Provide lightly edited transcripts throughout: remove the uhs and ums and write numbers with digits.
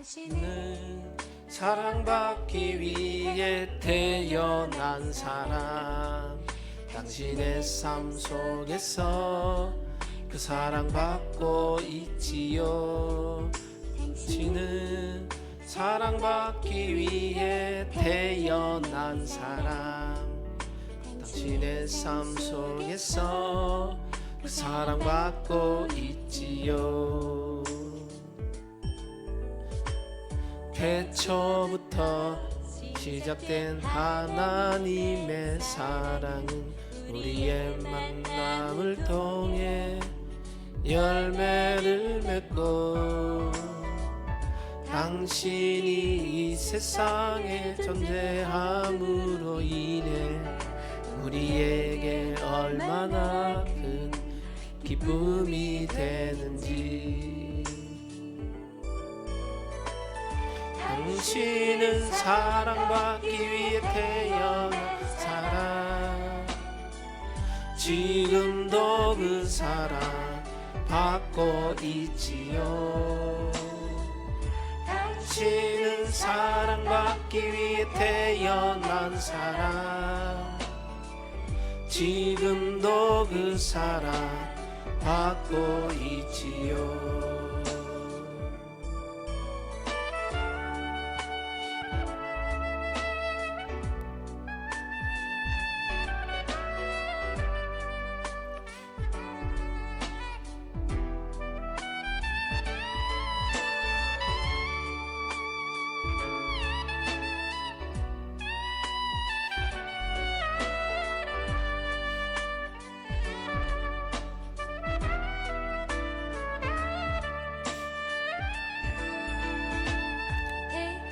당신은 사랑받기 위해 태어난 사람. 당신의 삶 속에서 그 사랑받고 있지요. 당신은 사랑받기 위해 태어난 사람. 당신의 삶 속에서 그 사랑받고 있지요. 태초부터 시작된 하나님의 사랑은 우리의 만남을 통해 열매를 맺고, 당신이 이 세상에 존재함으로 인해 우리에게 얼마나 큰 기쁨이 되는지. 당신은 사랑받기 위해 태어난 사람. 지금도 그 사랑 받고 있지요. 당신은 사랑받기 위해 태어난 사람. 지금도 그 사랑 받고 있지요.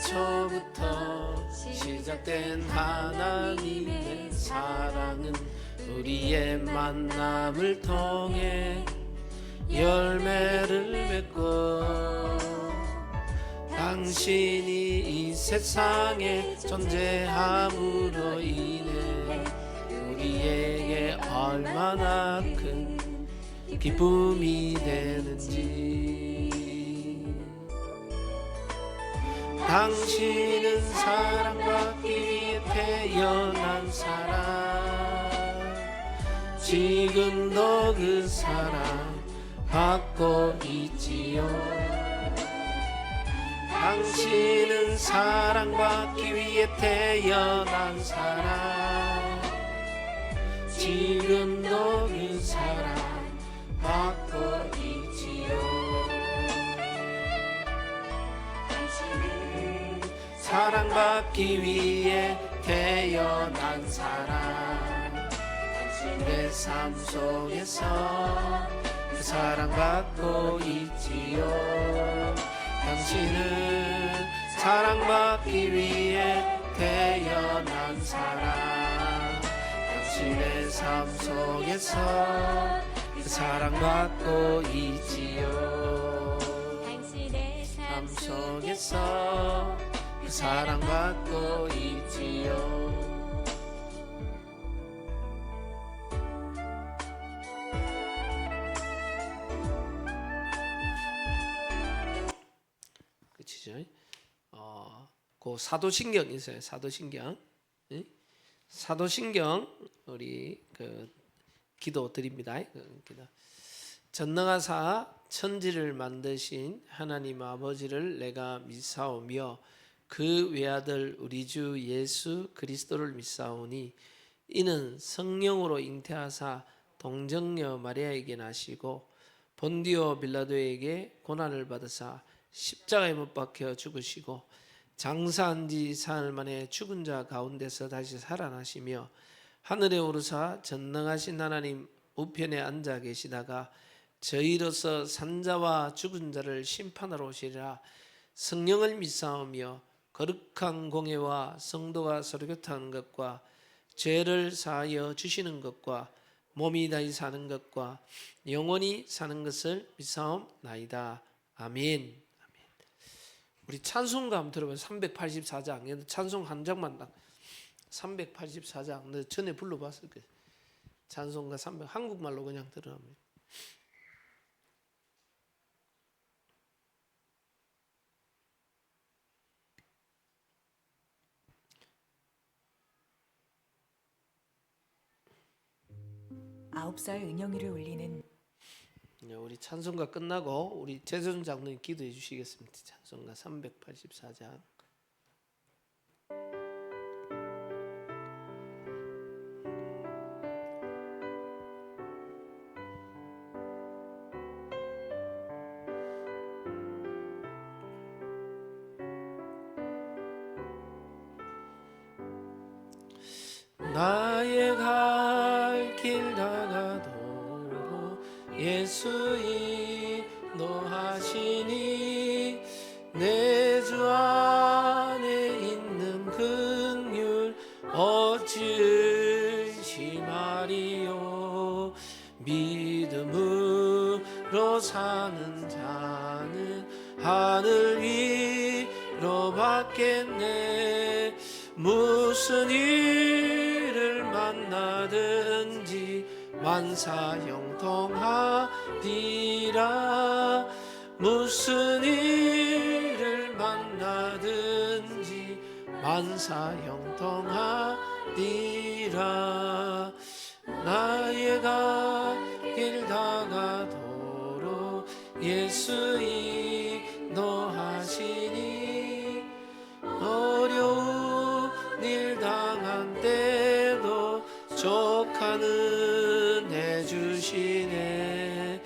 처음부터 시작된 하나님의 사랑은 우리의 만남을 통해 열매를 맺고, 당신이 이 세상에 존재함으로 인해 우리에게 얼마나 큰 기쁨이 되는지. 당신은 사랑받기 위해 태어난 사람. 지금도 그 사랑 받고 있지요. 당신은 사랑받기 위해 태어난 사람. 지금도 그 사랑 받고 있지요. 사랑받기 위해 태어난 사람. 당신의 삶 속에서 그 사랑받고 있지요. 당신은 사랑받기 위해 태어난 사람. 당신의 삶 속에서 그 사랑받고 있지요. 당신의 삶 속에서 그 사랑받고 있지요. 그치죠? 그 사도신경 있어요. 사도신경. 응? 사도신경 우리 그 기도 드립니다. 기도. 전능하사 천지를 만드신 하나님 아버지를 내가 믿사오며 그 외아들 우리 주 예수 그리스도를 믿사오니 이는 성령으로 잉태하사 동정녀 마리아에게 나시고 본디오 빌라도에게 고난을 받으사 십자가에 못 박혀 죽으시고 장사한 지 사흘 만에 죽은 자 가운데서 다시 살아나시며 하늘에 오르사 전능하신 하나님 우편에 앉아 계시다가 저희로서 산자와 죽은 자를 심판하러 오시리라. 성령을 믿사오며 거룩한 공예와 성도가 서로 교통하는 것과 죄를 사하여 주시는 것과 몸이 다시 사는 것과 영원히 사는 것을 믿사옵나이다. 아멘. 우리 찬송가 한번 들어보세요. 384장. 찬송 한 장만 딱. 384장. 너 전에 불러봤을 거예요. 찬송가 300. 한국말로 그냥 들어갑니다. 9살 은영이를 울리는 네, 우리 찬송가 끝나고 우리 재전 장로님 기도해 주시겠습니다. 찬송가 384장. 나의 갈 길 다가도록 예수 인도하시니 내 주 안에 있는 긍휼 어찌 의심하리요. 믿음으로 사는 자는 하늘 위로 받겠네. 무슨 일을 만나든지 만사 형통하리라. 무슨 일을 만나든지 만사 형통하리라. 나의 갈 길 다가도록 예수 인도하시니 어려운 일 당한 때도 족한 은혜 주시네.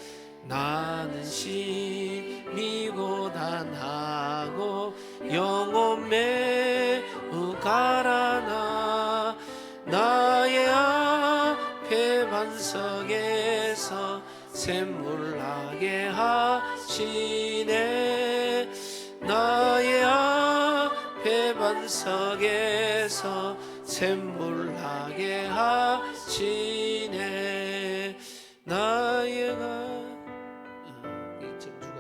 나는 심히 고단하고 영혼 매우 가라나. 나의 앞에 반석에서 샘물 나게 하시네. 나의 앞에 반석에서 샘물 나게 하시네. 나의 이 점주가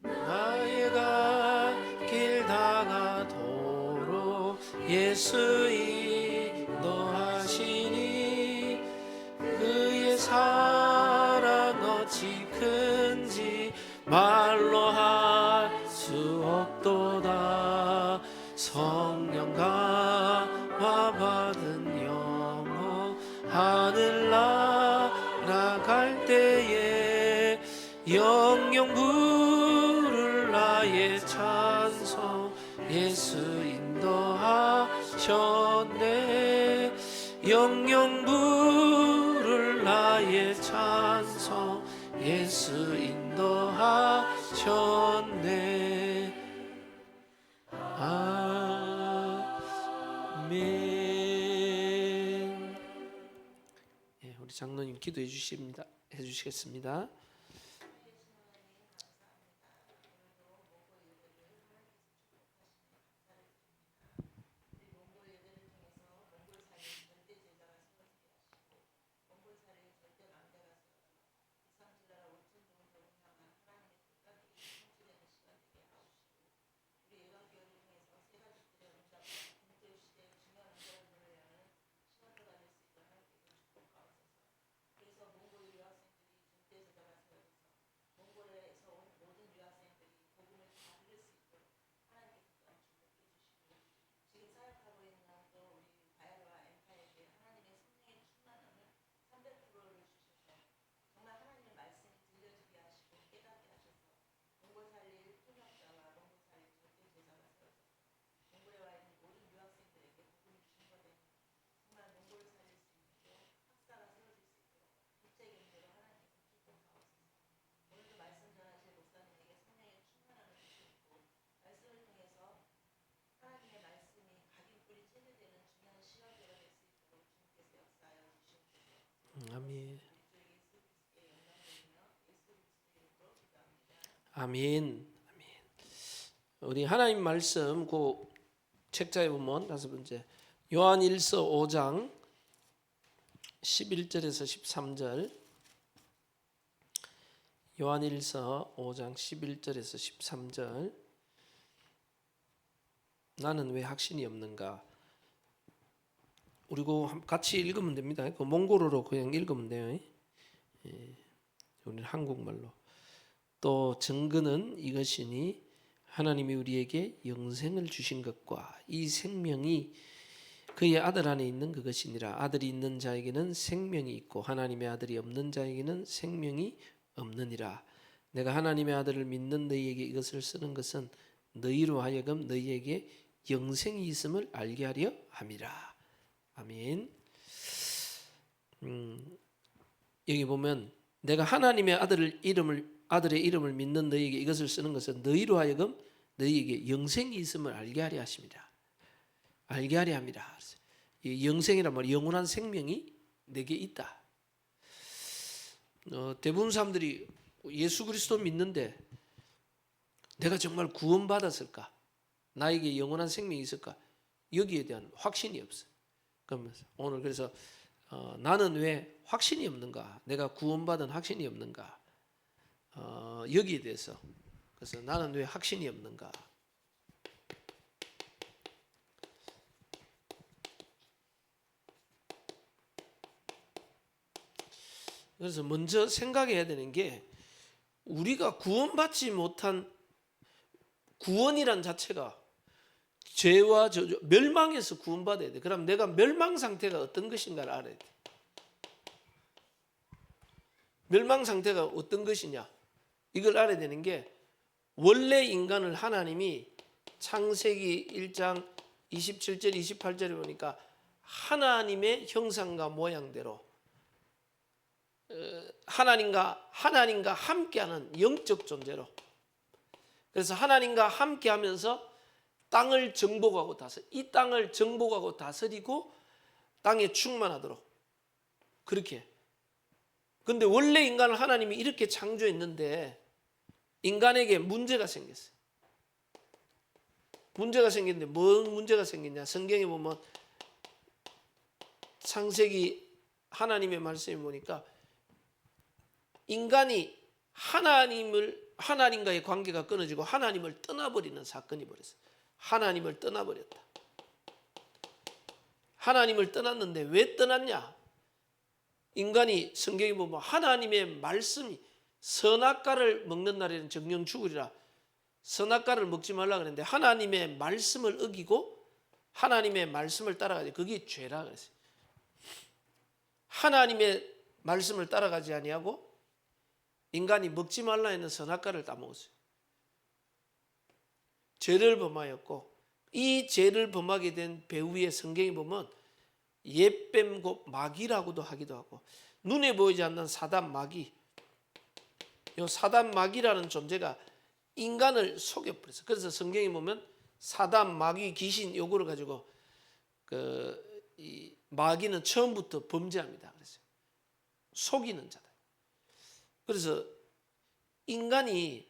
나의 갈 길 다가도록 예수 인도하시니 그의 사랑 어찌 큰지 말로 할 수 없도다. 성령 감화 받은 영혼 하늘 날아갈 때에 영영 부를 나의 찬송 예수 인도하셨네. 영영 부를 나의 찬송 예수 인도하셨네. 아멘. 예, 우리 장로님 기도해 주십니다. 해주시겠습니다. 아멘. 아멘. 아멘. 우리 하나님 말씀 그 책자에 보면 다섯 번째 요한일서 5장 11절에서 13절. 요한일서 5장 11절에서 13절. 나는 왜 확신이 없는가? 우리 같이 읽으면 됩니다. 그 몽골어로 그냥 읽으면 돼요. 우리는 한국말로. 또 증거는 이것이니 하나님이 우리에게 영생을 주신 것과 이 생명이 그의 아들 안에 있는 그것이니라. 아들이 있는 자에게는 생명이 있고 하나님의 아들이 없는 자에게는 생명이 없느니라. 내가 하나님의 아들을 믿는 너희에게 이것을 쓰는 것은 너희로 하여금 너희에게 영생이 있음을 알게 하려 함이라. 아멘. 여기 보면 내가 하나님의 아들의 이름을 믿는 너희에게 이것을 쓰는 것은 너희로 하여금 너희에게 영생이 있음을 알게 하려 하십니다. 알게 하려 함이라. 이 영생이란 말이 영원한 생명이 내게 있다. 대부분 사람들이 예수 그리스도 믿는데 내가 정말 구원받았을까? 나에게 영원한 생명이 있을까? 여기에 대한 확신이 없어요. 그러면서 오늘 그래서 나는 왜 확신이 없는가? 내가 구원받은 확신이 없는가? 여기에 대해서 그래서 나는 왜 확신이 없는가? 그래서 먼저 생각해야 되는 게 우리가 구원받지 못한 구원이란 자체가 죄와 저주, 멸망에서 구원받아야 돼. 그럼 내가 멸망 상태가 어떤 것인가를 알아야 돼. 멸망 상태가 어떤 것이냐? 이걸 알아야 되는 게 원래 인간을 하나님이 창세기 1장 27절 28절에 보니까 하나님의 형상과 모양대로 하나님과 함께하는 영적 존재로, 그래서 하나님과 함께하면서 땅을 정복하고 이 땅을 정복하고 다스리고 땅에 충만하도록 그렇게. 근데 원래 인간을 하나님이 이렇게 창조했는데 인간에게 문제가 생겼어요. 문제가 생겼는데 뭔 문제가 생겼냐? 성경에 보면 창세기 하나님의 말씀에 보니까 인간이 하나님과의 관계가 끊어지고 하나님을 떠나버리는 사건이 벌어졌어요. 하나님을 떠나버렸다. 하나님을 떠났는데 왜 떠났냐? 인간이 성경에 보면 하나님의 말씀이 선악과를 먹는 날에는 정령 죽으리라. 선악과를 먹지 말라 그랬는데 하나님의 말씀을 어기고 하나님의 말씀을 따라가지. 그게 죄라 그랬어요. 하나님의 말씀을 따라가지 아니하고 인간이 먹지 말라 했는 선악과를 따먹었어요. 죄를 범하였고 이 죄를 범하게 된 배후에 성경에 보면 옛뱀 곧 마귀라고도 하기도 하고 눈에 보이지 않는 사단 마귀, 이 사단 마귀라는 존재가 인간을 속여버렸어요. 그래서 성경에 보면 사단 마귀 귀신 요거를 가지고 이 마귀는 처음부터 범죄합니다. 그래서 속이는 자다. 그래서 인간이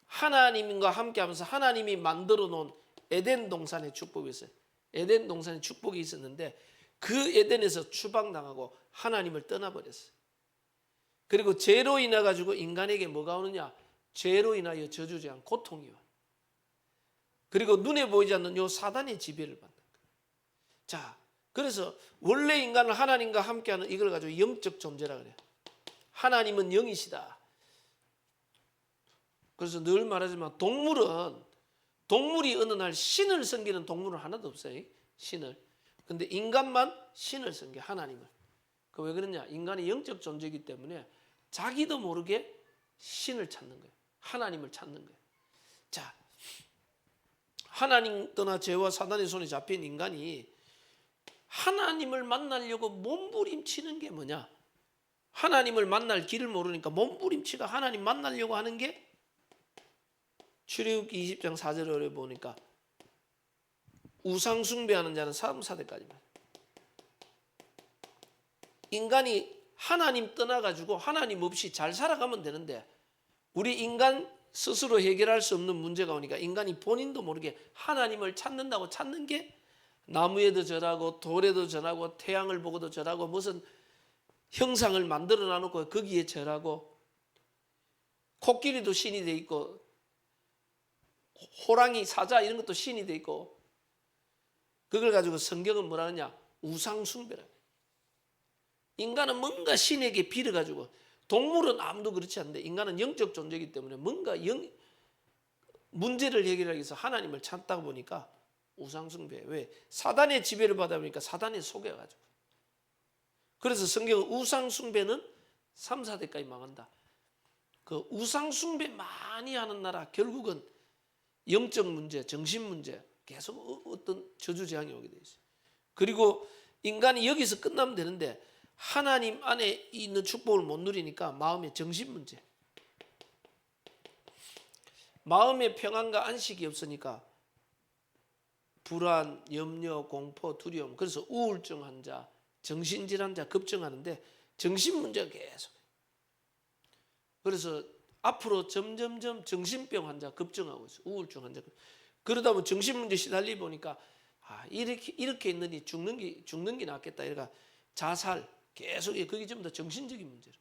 하나님과 함께하면서 하나님이 만들어 놓은 에덴 동산의 축복이 있어요. 에덴 동산의 축복이 있었는데 그 에덴에서 추방당하고 하나님을 떠나버렸어요. 그리고 죄로 인해 가지고 인간에게 뭐가 오느냐? 죄로 인하여 저주제한 고통이 와요. 그리고 눈에 보이지 않는 요 사단의 지배를 받는 거예요. 자, 그래서 원래 인간을 하나님과 함께하는 이걸 가지고 영적 존재라 그래요. 하나님은 영이시다. 그래서 늘 말하지만 동물이 어느 날 신을 섬기는 동물은 하나도 없어요. 신을. 근데 인간만 신을 섬겨, 하나님을. 그 왜 그러냐? 인간이 영적 존재이기 때문에 자기도 모르게 신을 찾는 거예요. 하나님을 찾는 거예요. 자, 하나님 떠나 죄와 사단의 손에 잡힌 인간이 하나님을 만나려고 몸부림치는 게 뭐냐? 하나님을 만날 길을 모르니까 몸부림치가 하나님 만나려고 하는 게 출애굽기 20장 4절에 보니까 우상 숭배하는 자는 3,4대까지만. 인간이 하나님 떠나가지고 하나님 없이 잘 살아가면 되는데 우리 인간 스스로 해결할 수 없는 문제가 오니까 인간이 본인도 모르게 하나님을 찾는다고 찾는 게 나무에도 절하고 돌에도 절하고 태양을 보고도 절하고 무슨 형상을 만들어 놔놓고 거기에 절하고 코끼리도 신이 돼 있고 호랑이, 사자 이런 것도 신이 돼 있고 그걸 가지고 성경은 뭐라 하느냐? 우상 숭배라. 인간은 뭔가 신에게 빌어가지고 동물은 아무도 그렇지 않는데 인간은 영적 존재이기 때문에 뭔가 문제를 해결하기 위해서 하나님을 찾다 보니까 우상숭배. 왜? 사단의 지배를 받아 보니까 사단에 속여가지고. 그래서 성경은 우상숭배는 3, 4대까지 망한다. 그 우상숭배 많이 하는 나라 결국은 영적 문제, 정신 문제 계속 어떤 저주재앙이 오게 돼 있어요. 그리고 인간이 여기서 끝나면 되는데 하나님 안에 있는 축복을 못 누리니까 마음의 정신 문제, 마음의 평안과 안식이 없으니까 불안, 염려, 공포, 두려움, 그래서 우울증 환자, 정신질환자 급증하는데 정신 문제가 계속. 그래서 앞으로 점점점 정신병 환자 급증하고 있어요. 우울증 환자. 그러다 보면 정신 문제 시달리 보니까 이렇게 있느니 죽는 게 낫겠다. 이러니까 자살 계속 그게 전부 다 정신적인 문제로.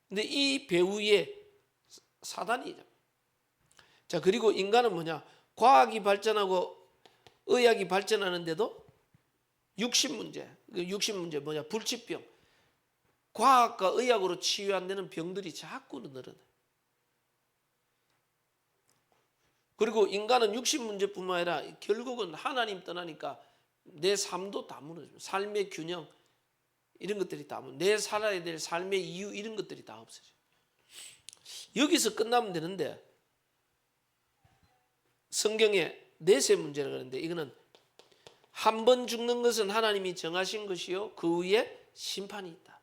근데 이 배후에 사단이. 자, 그리고 인간은 뭐냐? 과학이 발전하고 의학이 발전하는데도 육신 문제 뭐냐? 불치병. 과학과 의학으로 치유 안 되는 병들이 자꾸 늘어나요. 그리고 인간은 육신 문제뿐만 아니라 결국은 하나님 떠나니까 내 삶도 다 무너져요. 삶의 균형 이런 것들이 다 내 살아야 될 삶의 이유 이런 것들이 다 없어져요. 여기서 끝나면 되는데 성경에 넷의 문제를 그러는데 이거는 한 번 죽는 것은 하나님이 정하신 것이요 그 위에 심판이 있다.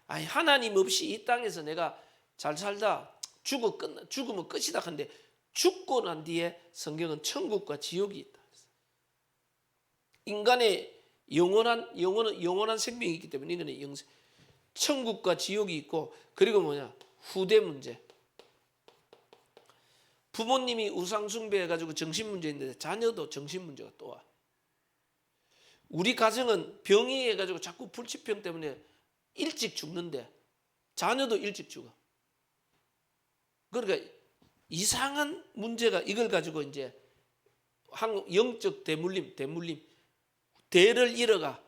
아니 하나님 없이 이 땅에서 내가 잘 살다 죽으면 끝이다. 근데 죽고 난 뒤에 성경은 천국과 지옥이 있다. 인간의 영원한 생명이 있기 때문에 이거는 영생. 천국과 지옥이 있고 그리고 뭐냐? 후대 문제. 부모님이 우상숭배해가지고 정신문제인데 자녀도 정신문제가 또 와. 우리 가정은 병이 해가지고 자꾸 불치병 때문에 일찍 죽는데 자녀도 일찍 죽어. 그러니까 이상한 문제가 이걸 가지고 이제 한국 영적 대물림 대를 잃어가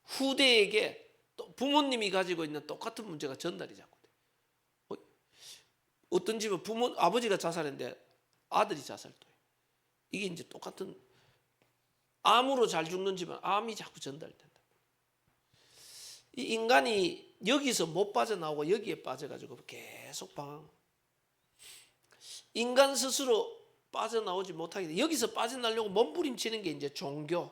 후대에게 또 부모님이 가지고 있는 똑같은 문제가 전달이 자꾸 돼. 어떤 집은 아버지가 자살했는데 아들이 자살도 해요. 이게 이제 똑같은 암으로 잘 죽는 집은 암이 자꾸 전달된다. 이 인간이 여기서 못 빠져나오고 여기에 빠져가지고 계속 방황. 인간 스스로 빠져나오지 못하게 돼. 여기서 빠져나오려고 몸부림치는 게 이제 종교,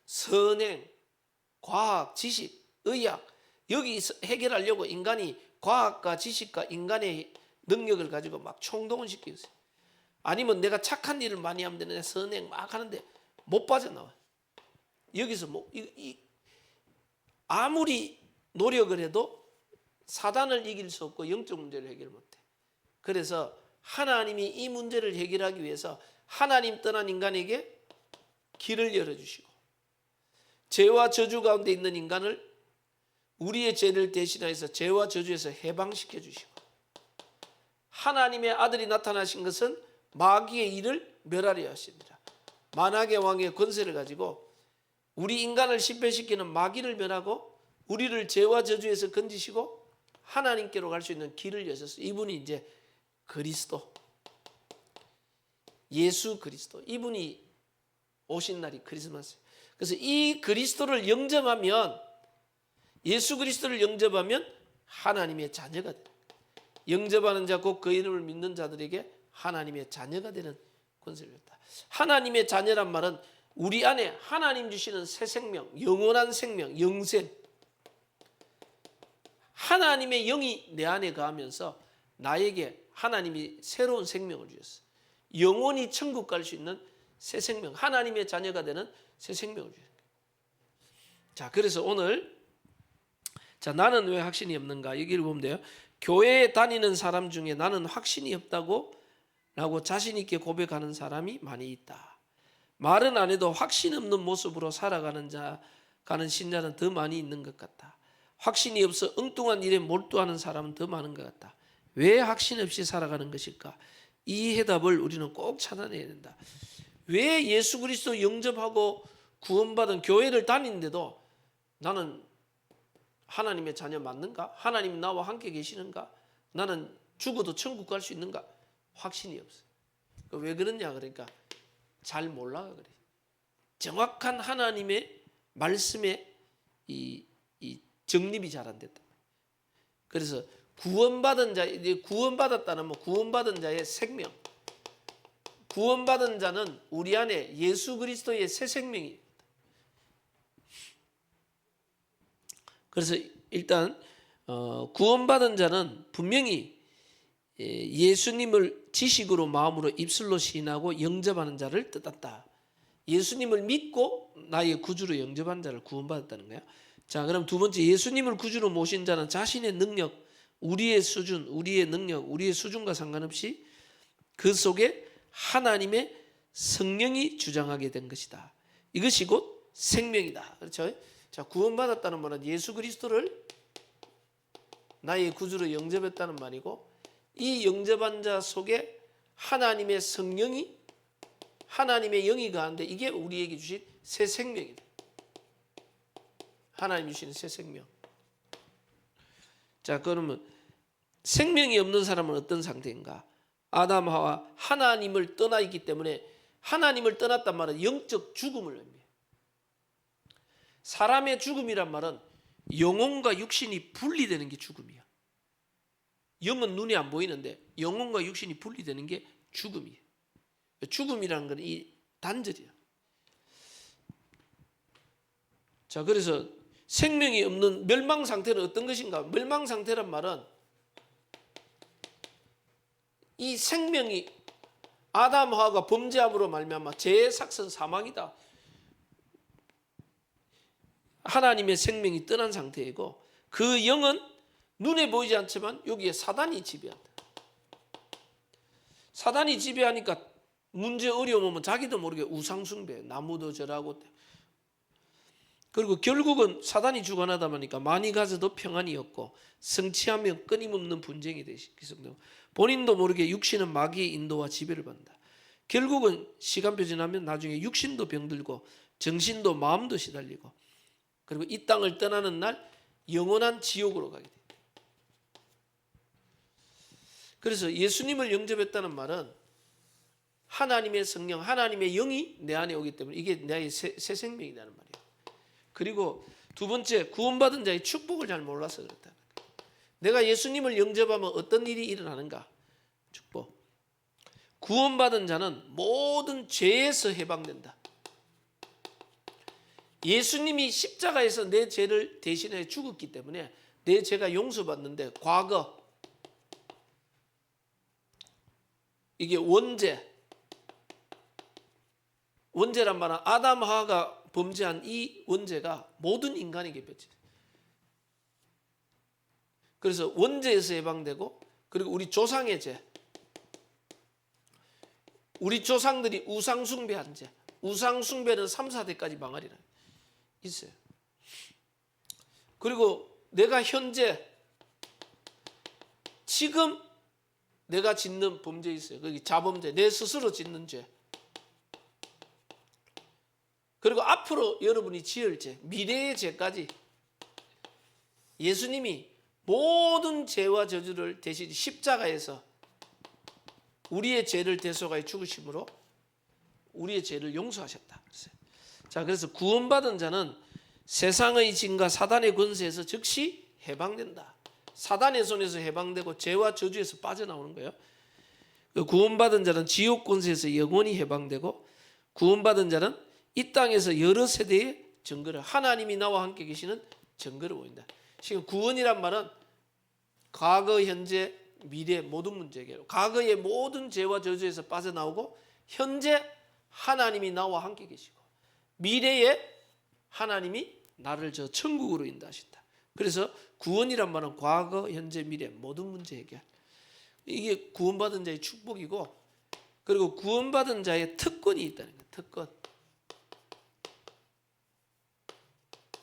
선행, 과학, 지식, 의학. 여기서 해결하려고 인간이 과학과 지식과 인간의 능력을 가지고 막 총동원 시키고 있어요. 아니면 내가 착한 일을 많이 하면 되는데 선행 막 하는데 못 빠져나와. 여기서 아무리 노력을 해도 사단을 이길 수 없고 영적 문제를 해결 못해. 그래서 하나님이 이 문제를 해결하기 위해서 하나님 떠난 인간에게 길을 열어주시고 죄와 저주 가운데 있는 인간을 우리의 죄를 대신하여서 죄와 저주에서 해방시켜 주시고 하나님의 아들이 나타나신 것은 마귀의 일을 멸하려 하십니다. 만악의 왕의 권세를 가지고 우리 인간을 실패시키는 마귀를 멸하고 우리를 죄와 저주에서 건지시고 하나님께로 갈 수 있는 길을 여셨어요. 이분이 이제 그리스도, 예수 그리스도. 이분이 오신 날이 크리스마스. 그래서 이 그리스도를 영접하면, 예수 그리스도를 영접하면 하나님의 자녀가 돼요. 영접하는 자 곧 그 이름을 믿는 자들에게 하나님의 자녀가 되는 권세를 줬다. 하나님의 자녀란 말은 우리 안에 하나님 주시는 새 생명, 영원한 생명, 영생. 하나님의 영이 내 안에 거하면서 나에게 하나님이 새로운 생명을 주셨어. 영원히 천국 갈 수 있는 새 생명, 하나님의 자녀가 되는 새 생명을 주셨어요. 자, 그래서 오늘 나는 왜 확신이 없는가? 여기를 보면 돼요. 교회에 다니는 사람 중에 나는 확신이 없다고 라고 자신 있게 고백하는 사람이 많이 있다. 말은 안 해도 확신 없는 모습으로 살아가는 신자는 더 많이 있는 것 같다. 확신이 없어 엉뚱한 일에 몰두하는 사람은 더 많은 것 같다. 왜 확신 없이 살아가는 것일까? 이 해답을 우리는 꼭 찾아내야 된다. 왜 예수 그리스도 영접하고 구원받은 교회를 다니는데도 나는 하나님의 자녀 맞는가? 하나님 나와 함께 계시는가? 나는 죽어도 천국 갈 수 있는가? 확신이 없어요. 왜 그러냐 그러니까 잘 몰라가 그래. 정확한 하나님의 말씀에 이 정립이 잘 안 됐다. 그래서 구원받은 자, 구원받았다는 뭐 구원받은 자의 생명, 구원받은 자는 우리 안에 예수 그리스도의 새 생명이. 그래서 일단 구원받은 자는 분명히 예수님을 지식으로 마음으로 입술로 시인하고 영접하는 자를 뜻한다. 예수님을 믿고 나의 구주로 영접한 자를 구원받았다는 거야. 자, 그럼 두 번째, 예수님을 구주로 모신 자는 자신의 능력, 우리의 수준, 우리의 능력, 우리의 수준과 상관없이 그 속에 하나님의 성령이 주장하게 된 것이다. 이것이 곧 생명이다. 그렇죠? 자, 구원받았다는 말은 예수 그리스도를 나의 구주로 영접했다는 말이고, 이 영접한 자 속에 하나님의 성령이, 하나님의 영이 가는데 이게 우리에게 주신 새 생명이다. 하나님 주시는 새 생명. 자, 그러면 생명이 없는 사람은 어떤 상태인가? 아담 하와 하나님을 떠나 있기 때문에, 하나님을 떠났단 말은 영적 죽음을 의미해요. 사람의 죽음이란 말은 영혼과 육신이 분리되는 게 죽음이야. 영은 눈에 안 보이는데 영혼과 육신이 분리되는 게 죽음이에요. 죽음이라는 건 이 단절이야. 자, 그래서 생명이 없는 멸망 상태는 어떤 것인가? 멸망 상태란 말은 이 생명이 아담 하와가 범죄함으로 말미암아 죄의 삭선 사망이다. 하나님의 생명이 떠난 상태이고, 그 영은 눈에 보이지 않지만 여기에 사단이 지배한다. 사단이 지배하니까 문제 어려움 오면 자기도 모르게 우상숭배, 나무도 절하고, 그리고 결국은 사단이 주관하다 보니까 많이 가져도 평안이 없고 성취하면 끊임없는 분쟁이 되시고, 본인도 모르게 육신은 마귀의 인도와 지배를 받는다. 결국은 시간표 지나면 나중에 육신도 병들고 정신도 마음도 시달리고, 그리고 이 땅을 떠나는 날 영원한 지옥으로 가게 됩니다. 그래서 예수님을 영접했다는 말은 하나님의 성령, 하나님의 영이 내 안에 오기 때문에 이게 나의 새 생명이라는 말이에요. 그리고 두 번째, 구원받은 자의 축복을 잘 몰라서 그렇다. 내가 예수님을 영접하면 어떤 일이 일어나는가? 축복. 구원받은 자는 모든 죄에서 해방된다. 예수님이 십자가에서 내 죄를 대신해 죽었기 때문에 내 죄가 용서받는데, 과거 이게 원죄란 말은 아담 하와가 범죄한 이 원죄가 모든 인간에게 맺혀요. 그래서 원죄에서 해방되고, 그리고 우리 조상의 죄, 우리 조상들이 우상숭배한 죄, 우상숭배는 3, 4대까지 망하리라 있어요. 그리고 내가 현재 지금 내가 짓는 범죄 있어요. 거기 자범죄, 내 스스로 짓는 죄. 그리고 앞으로 여러분이 지을 죄, 미래의 죄까지 예수님이 모든 죄와 저주를 대신 십자가에서 우리의 죄를 대속하여 죽으심으로 우리의 죄를 용서하셨다. 자, 그래서 구원받은 자는 세상의 진과 사단의 권세에서 즉시 해방된다. 사단의 손에서 해방되고 죄와 저주에서 빠져나오는 거예요. 구원받은 자는 지옥 권세에서 영원히 해방되고, 구원받은 자는 이 땅에서 여러 세대의 증거를, 하나님이 나와 함께 계시는 증거를 보인다. 지금 구원이란 말은 과거, 현재, 미래 모든 문제 해결, 과거의 모든 죄와 저주에서 빠져나오고, 현재 하나님이 나와 함께 계시고, 미래에 하나님이 나를 저 천국으로 인도하신다. 그래서 구원이란 말은 과거, 현재, 미래 모든 문제 해결. 이게 구원받은 자의 축복이고, 그리고 구원받은 자의 특권이 있다는 거예요. 특권.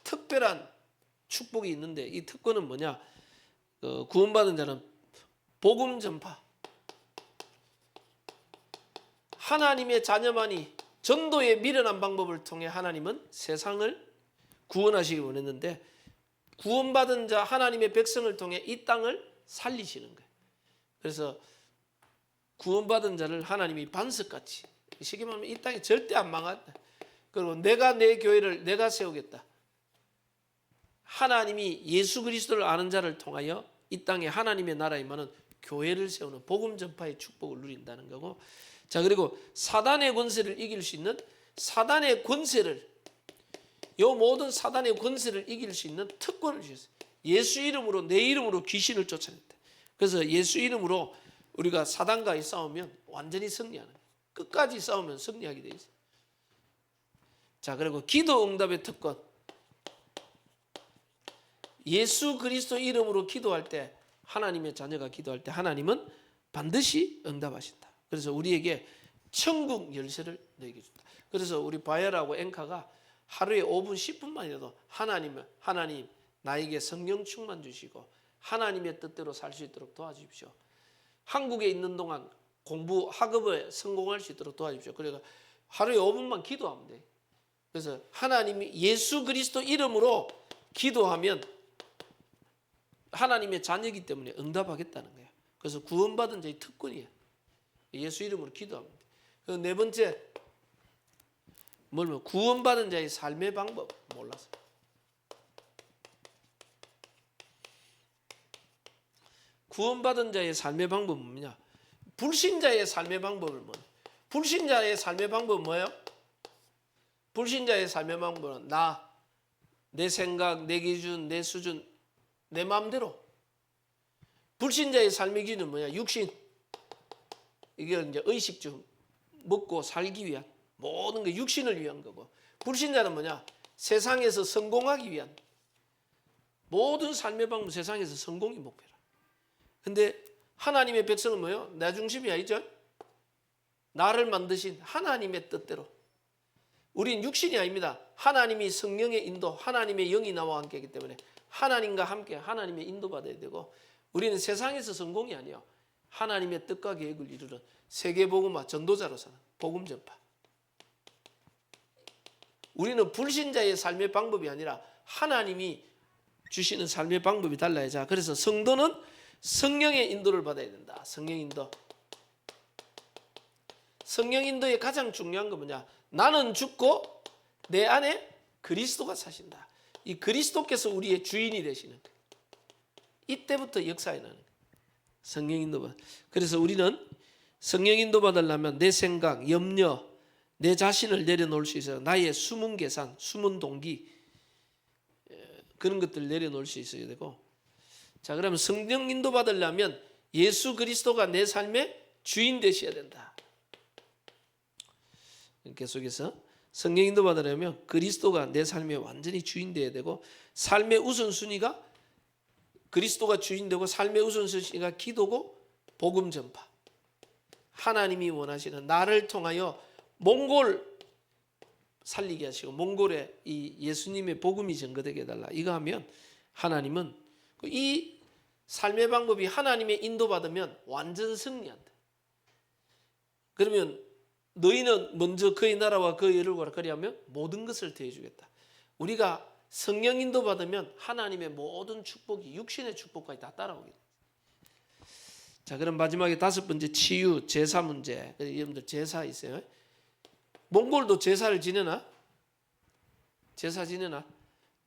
특별한 축복이 있는데, 이 특권은 뭐냐? 구원받은 자는 복음 전파, 하나님의 자녀만이 전도에 미련한 방법을 통해 하나님은 세상을 구원하시기 원했는데, 구원받은 자 하나님의 백성을 통해 이 땅을 살리시는 거예요. 그래서 구원받은 자를 하나님이 반석같이, 쉽게 말하면 이 땅에 절대 안 망한다. 그리고 내가 내 교회를 내가 세우겠다. 하나님이 예수 그리스도를 아는 자를 통하여 이 땅에 하나님의 나라에 임하는 교회를 세우는 복음 전파의 축복을 누린다는 거고, 자, 그리고 사단의 권세를 이길 수 있는 사단의 권세를, 요 모든 사단의 권세를 이길 수 있는 특권을 주셨어요. 예수 이름으로, 내 이름으로 귀신을 쫓아냈다. 그래서 예수 이름으로 우리가 사단과의 싸우면 완전히 승리하는 거예요. 끝까지 싸우면 승리하게 돼 있어요. 자, 그리고 기도 응답의 특권. 예수 그리스도 이름으로 기도할 때, 하나님의 자녀가 기도할 때 하나님은 반드시 응답하신다. 그래서 우리에게 천국 열쇠를 너에게 준다. 그래서 우리 바야라고 앵카가 하루에 5분 10분만이라도 하나님 나에게 성령 충만 주시고 하나님의 뜻대로 살 수 있도록 도와주십시오. 한국에 있는 동안 공부 학업에 성공할 수 있도록 도와주십시오. 그러니까 하루에 5분만 기도하면 돼. 그래서 하나님이 예수 그리스도 이름으로 기도하면 하나님의 자녀이기 때문에 응답하겠다는 거예요. 그래서 구원받은 자의 특권이에요. 예수 이름으로 기도하면 돼. 그리고 네 번째, 뭐냐면 구원받은 자의 삶의 방법 몰라서. 구원받은 자의 삶의 방법은 뭐냐? 불신자의 삶의 방법은 뭐냐? 불신자의 삶의 방법은 뭐예요? 불신자의 삶의 방법은 내 생각, 내 기준, 내 수준, 내 마음대로. 불신자의 삶의 기준은 뭐냐? 육신. 이게 이제 의식주, 먹고 살기 위한 모든 게 육신을 위한 거고, 불신자는 뭐냐? 세상에서 성공하기 위한 모든 삶의 방법, 세상에서 성공이 목표라. 근데 하나님의 백성은 뭐예요? 내 중심이 아니죠? 나를 만드신 하나님의 뜻대로. 우린 육신이 아닙니다. 하나님이 성령의 인도, 하나님의 영이 나와 함께 하기 때문에 하나님과 함께 하나님의 인도받아야 되고, 우리는 세상에서 성공이 아니에요. 하나님의 뜻과 계획을 이루는 세계복음화 전도자로 사는 복음 전파. 우리는 불신자의 삶의 방법이 아니라 하나님이 주시는 삶의 방법이 달라야. 자, 그래서 성도는 성령의 인도를 받아야 된다. 성령 인도. 성령 인도의 가장 중요한 건 뭐냐? 나는 죽고 내 안에 그리스도가 사신다. 이 그리스도께서 우리의 주인이 되시는 거예요. 이때부터 역사에 나는 거예요. 성령 인도 받. 그래서 우리는 성령 인도 받으려면 내 생각, 염려, 내 자신을 내려놓을 수 있어요. 나의 숨은 계산, 숨은 동기, 그런 것들을 내려놓을 수 있어야 되고, 자, 그러면 성령 인도 받으려면 예수 그리스도가 내 삶의 주인 되셔야 된다. 계속해서 성령 인도 받으려면 그리스도가 내 삶의 완전히 주인 되어야 되고, 삶의 우선순위가 그리스도가 주인 되고, 삶의 우선순위가 기도고 복음 전파. 하나님이 원하시는 나를 통하여 몽골 살리게 하시고 몽골에 이 예수님의 복음이 전거되게 해달라. 이거 하면 하나님은 이 삶의 방법이 하나님의 인도받으면 완전 승리한다. 그러면 너희는 먼저 그의 나라와 그의 의를 구하라. 그리하면 모든 것을 더해주겠다. 우리가 성령 인도받으면 하나님의 모든 축복이 육신의 축복까지 다 따라오겠다. 자, 그럼 마지막에 다섯 번째, 치유, 제사 문제. 여러분들 제사 있어요? 몽골도 제사를 지내나? 제사 지내나?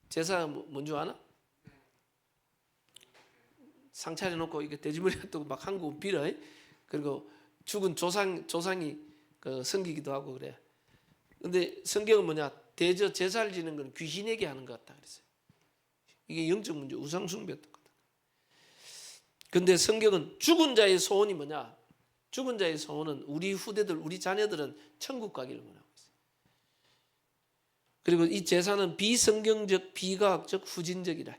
제사 뭔지 아나? 상 차려놓고 이게 돼지머리 갖고 막 한국 빌어. 그리고 죽은 조상이 그 섬기기도 하고 그래. 근데 성경은 뭐냐? 대저 제사를 지는 건 귀신에게 하는 것 같다 그랬어요. 이게 영적 문제, 우상 숭배였던 거다. 근데 성경은 죽은 자의 소원이 뭐냐? 죽은 자의 소원은 우리 후대들, 우리 자녀들은 천국 가기를 원하고 있어요. 그리고 이 제사는 비성경적, 비과학적, 후진적이라.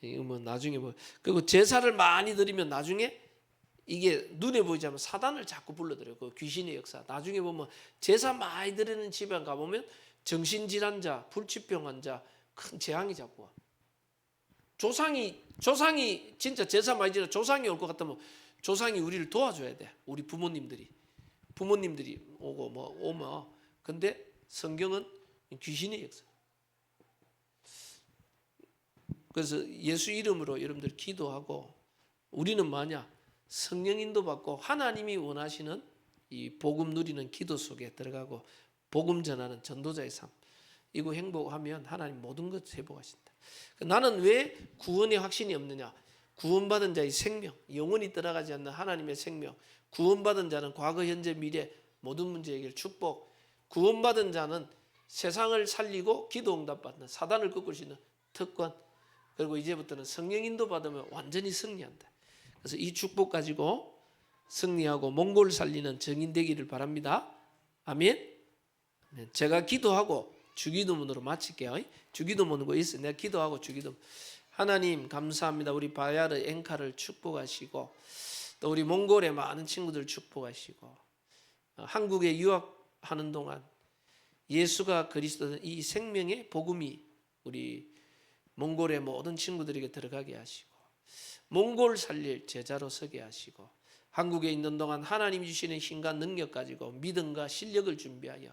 이거 뭐 나중에 뭐, 그리고 제사를 많이 드리면 나중에 이게 눈에 보이지 않으면 사단을 자꾸 불러들여요. 그 귀신의 역사. 나중에 보면 제사 많이 드리는 집에 가보면 정신질환자, 불치병 환자, 큰 재앙이 자꾸 와. 조상이 진짜 제사 많이 지내 조상이 올 것 같다면 조상이 우리를 도와줘야 돼. 우리 부모님들이 오고 뭐 오면. 근데 성경은 귀신의 역사. 그래서 예수 이름으로 여러분들 기도하고 우리는 뭐냐? 성령 인도 받고 하나님이 원하시는 이 복음 누리는 기도 속에 들어가고 복음 전하는 전도자의 삶. 이거 행복하면 하나님 모든 것 회복하신다. 나는 왜 구원의 확신이 없느냐? 구원받은 자의 생명, 영원히 떠나가지 않는 하나님의 생명, 구원받은 자는 과거, 현재, 미래 모든 문제 해결, 축복, 구원받은 자는 세상을 살리고 기도 응답받는 사단을 꺾을 수 있는 특권, 그리고 이제부터는 성령 인도 받으면 완전히 승리한다. 그래서 이 축복 가지고 승리하고 몽골 살리는 정인 되기를 바랍니다. 아멘. 제가 기도하고 주기도문으로 마칠게요. 주기도문은 거 있어요. 내가 기도하고 주기도문. 하나님 감사합니다. 우리 바야르 엔카를 축복하시고 또 우리 몽골의 많은 친구들 축복하시고 한국에 유학하는 동안 예수가 그리스도는 이 생명의 복음이 우리 몽골의 모든 친구들에게 들어가게 하시고 몽골 살릴 제자로 서게 하시고 한국에 있는 동안 하나님이 주시는 힘과 능력 가지고 믿음과 실력을 준비하여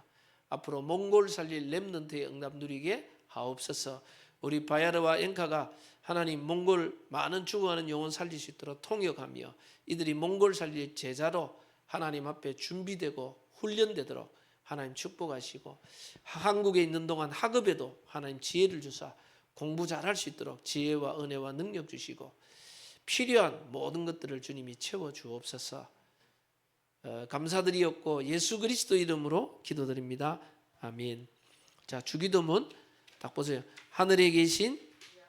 앞으로 몽골 살릴 렘넌트의 응답 누리게 하옵소서. 우리 바야르와 엔카가 하나님 몽골 많은 죽어가는 영혼 살릴 수 있도록 통역하며 이들이 몽골 살릴 제자로 하나님 앞에 준비되고 훈련되도록 하나님 축복하시고 한국에 있는 동안 학업에도 하나님 지혜를 주사 공부 잘할 수 있도록 지혜와 은혜와 능력 주시고 필요한 모든 것들을 주님이 채워 주옵소서. 감사드리옵고 예수 그리스도 이름으로 기도드립니다. 아멘. 자, 주기도문 딱 보세요. 하늘에 계신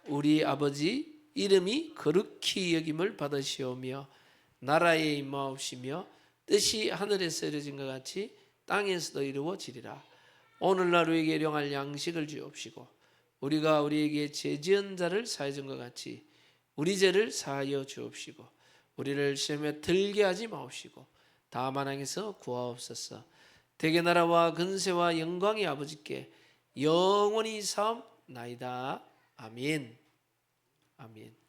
우리 아버지 이름이 거룩히 여김을 받으시오며 나라에 임하옵시며 뜻이 하늘에서 이루어진 것 같이 땅에서도 이루어지리라. 오늘날 우리에게 일용할 양식을 주옵시고 우리가 우리에게 죄 지은 자를 사하여 준 것 같이 우리 죄를 사하여 주옵시고 우리를 시험에 들게 하지 마옵시고 다만 악에서 구하옵소서. 대개 나라와 근세와 영광이 아버지께 영원히 사옵나이다. 아멘. 아멘.